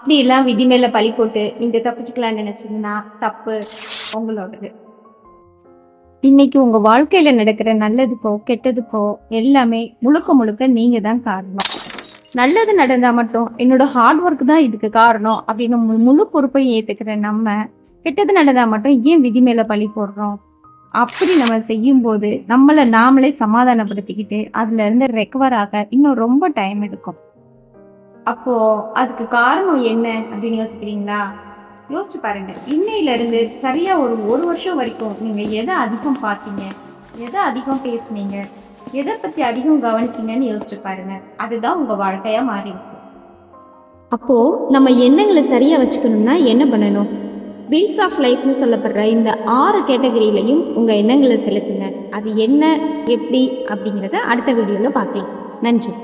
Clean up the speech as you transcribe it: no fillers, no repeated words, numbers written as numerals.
அப்படியெல்லாம் விதி மேல பழி போட்டு நீங்க தப்பிச்சுக்கலாம்னு நினைச்சீங்கன்னா தப்பு உங்களோடது. இன்னைக்கு உங்க வாழ்க்கையில நடக்கிற நல்லதுக்கோ கெட்டதுக்கோ எல்லாமே முழுக்க முழுக்க நீங்க தான் காரணம். நல்லது நடந்தா மட்டும் என்னோட ஹார்ட் ஒர்க் தான் இதுக்கு காரணம் அப்படின்னு முழு பொறுப்பையும் ஏத்துக்கிற நம்ம, கெட்டது நடந்தா மட்டும் ஏன் விதி மேல பழி போடுறோம்? அப்படி நம்ம செய்யும்போது நம்மள நாமளே சமாதானப்படுத்திக்கிட்டு அதுல இருந்து ரெக்கவர் ஆக இன்னும் ரொம்ப டைம் எடுக்கும். அப்போ அதுக்கு காரணம் என்ன அப்படின்னு யோசிக்கிறீங்களா? யோசிச்சு பாருங்க. இன்னையில இருந்து சரியா ஒரு வருஷம் வரைக்கும் நீங்க எதை அதிகம் பார்த்தீங்க, எதை அதிகம் பேசுனீங்க, எதை பத்தி அதிகம் கவனிச்சீங்கன்னு யோசிச்சு பாருங்க. அதுதான் உங்க வாழ்க்கையா மாறி இருக்கும். அப்போ நம்ம எண்ணங்களை சரியா வச்சுக்கணும்னா என்ன பண்ணணும்? வீல்ஸ் ஆஃப் லைஃப்னு சொல்லப்படுற இந்த 6 கேட்டகரியிலையும் உங்க எண்ணங்களை செலுத்துங்க. அது என்ன, எப்படி அப்படிங்கிறத அடுத்த வீடியோல பார்க்கலாம். நன்றி.